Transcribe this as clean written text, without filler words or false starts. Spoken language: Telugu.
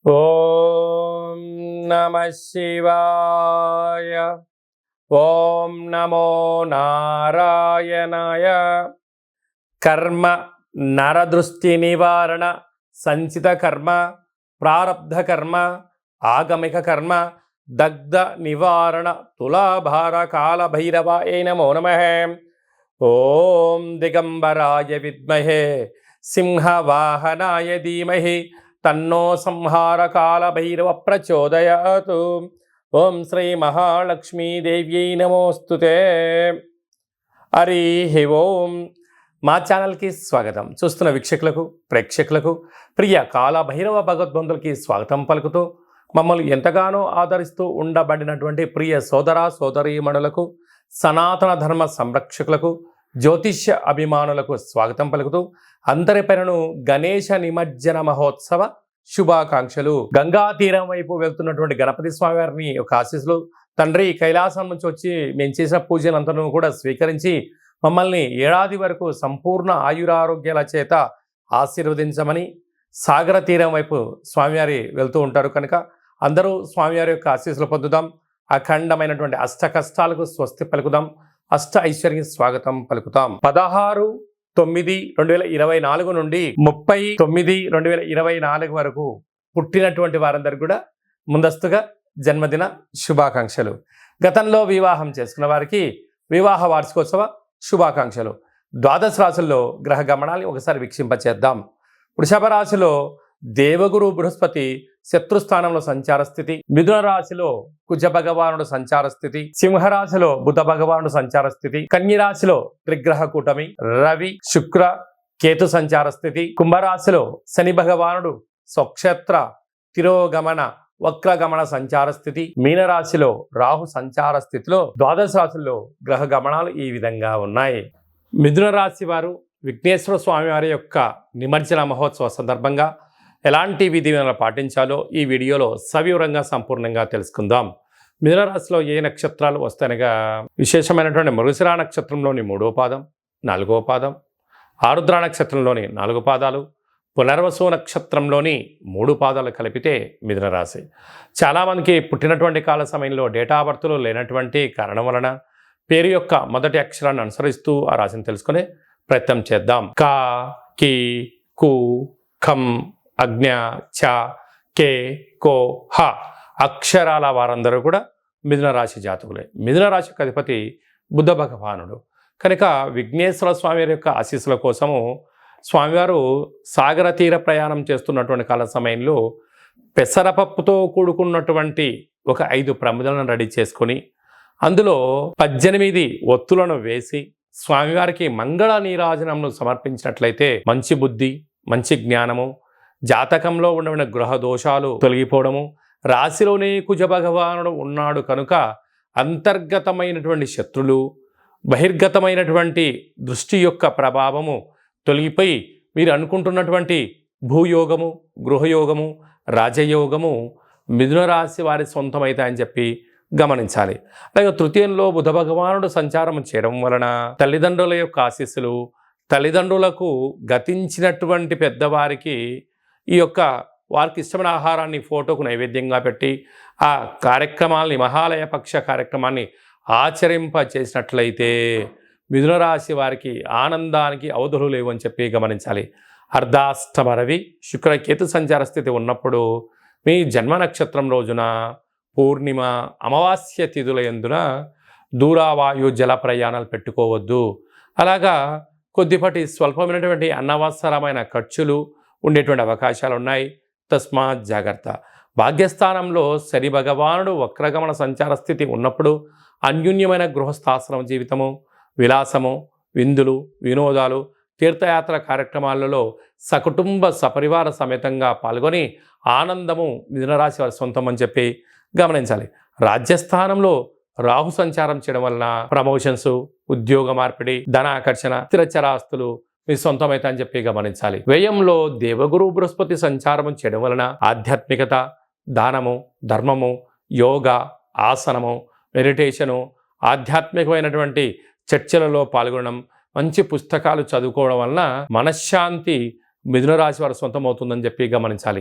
ఓం నమః శివాయ. ఓం నమో నారాయణాయ. కర్మ నరదృష్టి నివారణ సంచిత కర్మ ప్రారబ్ధ కర్మ ఆగమిక కర్మ దగ్ధ నివారణ తులాభార కాల భైరవాయ నమో నమః. ఓం దిగంబరాయ విద్మహే సింహవాహనాయ ధీమహి తన్నో సంహార కాల భైరవ ప్రచోదయాతు. ఓం శ్రీ మహాలక్ష్మీదేవ్యై నమోస్తుతే. హరి ఓం. మా ఛానల్కి స్వాగతం. చూస్తున్న వీక్షకులకు ప్రేక్షకులకు ప్రియ కాల భైరవ భగవద్బంధులకి స్వాగతం పలుకుతూ మమ్మల్ని ఎంతగానో ఆదరిస్తూ ఉండబడినటువంటి ప్రియ సోదర సోదరీమణులకు సనాతన ధర్మ సంరక్షకులకు జ్యోతిష్య అభిమానులకు స్వాగతం పలుకుతూ అందరిపైనను గణేశ నిమజ్జన మహోత్సవ శుభాకాంక్షలు. గంగా తీరం వైపు వెళ్తున్నటువంటి గణపతి స్వామి వారిని ఒక ఆశీస్సులు. తండ్రి కైలాసం నుంచి వచ్చి మేము చేసిన పూజలంతను కూడా స్వీకరించి మమ్మల్ని ఏడాది వరకు సంపూర్ణ ఆయురారోగ్యాల చేత ఆశీర్వదించమని సాగర తీరం వైపు స్వామివారి వెళ్తూ ఉంటారు కనుక అందరూ స్వామివారి యొక్క ఆశీస్సులు పొందుదాం. అఖండమైనటువంటి అష్ట కష్టాలకు స్వస్తి పలుకుదాం. అష్ట ఐశ్వర్య స్వాగతం పలుకుతాం. 16/9/2024 నుండి 30/9/2024 వరకు పుట్టినటువంటి వారందరికీ కూడా ముందస్తుగా జన్మదిన శుభాకాంక్షలు. గతంలో వివాహం చేసుకున్న వారికి వివాహ వార్షికోత్సవ శుభాకాంక్షలు. ద్వాదశ రాశుల్లో గ్రహ గమనాన్ని ఒకసారి వీక్షింపచేద్దాం. వృషభ రాశిలో దేవగురు బృహస్పతి శత్రుస్థానంలో సంచార స్థితి. మిథున రాశిలో కుజ భగవానుడు సంచార స్థితి. సింహరాశిలో బుధ భగవానుడు సంచార స్థితి. కన్య రాశిలో త్రిగ్రహ కూటమి రవి శుక్ర కేతు సంచార స్థితి. కుంభరాశిలో శని భగవానుడు స్వక్షేత్ర తిరోగమన వక్రగమన సంచార స్థితి. మీనరాశిలో రాహు సంచార స్థితిలో ద్వాదశ రాశుల్లో గ్రహ గమనాలు ఈ విధంగా ఉన్నాయి. మిథున రాశి వారు విఘ్నేశ్వర స్వామి వారి యొక్క నిమజ్జన మహోత్సవ సందర్భంగా ఎలాంటి విధి విధానాలు పాటించాలో ఈ వీడియోలో సవివరంగా సంపూర్ణంగా తెలుసుకుందాం. మిథున రాశిలో ఏ నక్షత్రాలు వస్తాయనగా విశేషమైనటువంటి మృగశిర నక్షత్రంలోని 3వ పాదం 4వ పాదం, ఆరుద్ర నక్షత్రంలోని 4 పాదాలు, పునర్వసు నక్షత్రంలోని 3 పాదాలు కలిపితే మిథున రాశి. చాలామందికి పుట్టినటువంటి కాల సమయంలో డేటా ఆఫ్ బర్త్లు లేనటువంటి కారణం వలన పేరు యొక్క మొదటి అక్షరాన్ని అనుసరిస్తూ ఆ రాశిని తెలుసుకునే ప్రయత్నం చేద్దాం. కా కి కు ఖం అజ్ఞ చ కే కో హ అక్షరాల వారందరూ కూడా మిథున రాశి జాతకులే. మిథున రాశికి అధిపతి బుధ భగవానుడు కనుక విఘ్నేశ్వర స్వామి యొక్క ఆశీస్సుల కోసము స్వామివారు సాగర తీర ప్రయాణం చేస్తున్నటువంటి కాల సమయంలో పెసరపప్పుతో కూడుకున్నటువంటి ఒక 5 ప్రమిదలను రెడీ చేసుకొని అందులో 18 ఒత్తులను వేసి స్వామివారికి మంగళ నీరాజనంను సమర్పించినట్లయితే మంచి బుద్ధి, మంచి జ్ఞానము, జాతకంలో ఉన్న గృహ దోషాలు తొలగిపోవడము, రాశిలోనే కుజ భగవానుడు ఉన్నాడు కనుక అంతర్గతమైనటువంటి శత్రులు, బహిర్గతమైనటువంటి దృష్టి యొక్క ప్రభావము తొలగిపోయి మీరు అనుకుంటున్నటువంటి భూయోగము, గృహయోగము, రాజయోగము మిథున రాశి వారి సొంతమైతాయని చెప్పి గమనించాలి. అలాగే తృతీయంలో బుధ భగవానుడు సంచారం చేయడం వలన తల్లిదండ్రుల యొక్క ఆశీస్సులు, తల్లిదండ్రులకు గతించినటువంటి పెద్దవారికి ఈ యొక్క వారికి ఇష్టమైన ఆహారాన్ని ఫోటోకు నైవేద్యంగా పెట్టి ఆ కార్యక్రమాల్ని మహాలయ పక్ష కార్యక్రమాన్ని ఆచరింప చేసినట్లయితే మిథున రాశి వారికి ఆనందానికి అవధులు లేవు అని చెప్పి గమనించాలి. అర్ధాష్టమ రవి శుక్రకేతు సంచార స్థితి ఉన్నప్పుడు మీ జన్మ నక్షత్రం రోజున పూర్ణిమ అమావాస్య తిథుల యందున దూరావాయు జల ప్రయాణాలు పెట్టుకోవద్దు. అలాగా కొద్దిపాటి స్వల్పమైనటువంటి అనవసరమైన ఖర్చులు ఉండేటువంటి అవకాశాలు ఉన్నాయి. తస్మాత్ జాగ్రత్త. భాగ్యస్థానంలో శని భగవానుడు వక్రగమన సంచార స్థితి ఉన్నప్పుడు అన్యూన్యమైన గృహస్థాశ్రమ జీవితము, విలాసము, విందులు, వినోదాలు, తీర్థయాత్ర కార్యక్రమాలలో సకుటుంబ సపరివార సమేతంగా పాల్గొని ఆనందము మిథున రాశి వారి సొంతం అని చెప్పి గమనించాలి. రాజ్యస్థానంలో రాహు సంచారం చేయడం వలన ప్రమోషన్స్, ఉద్యోగ మార్పిడి, ధన ఆకర్షణ, స్థిరచరాస్తులు మీ సొంతమైతే అని చెప్పి గమనించాలి. వ్యయంలో దేవగురు బృహస్పతి సంచారం చేయడం వలన ఆధ్యాత్మికత, దానము, ధర్మము, యోగా, ఆసనము, మెడిటేషను, ఆధ్యాత్మికమైనటువంటి చర్చలలో పాల్గొనడం, మంచి పుస్తకాలు చదువుకోవడం వలన మనశ్శాంతి మిథున రాశి వారి సొంతం అవుతుందని చెప్పి గమనించాలి.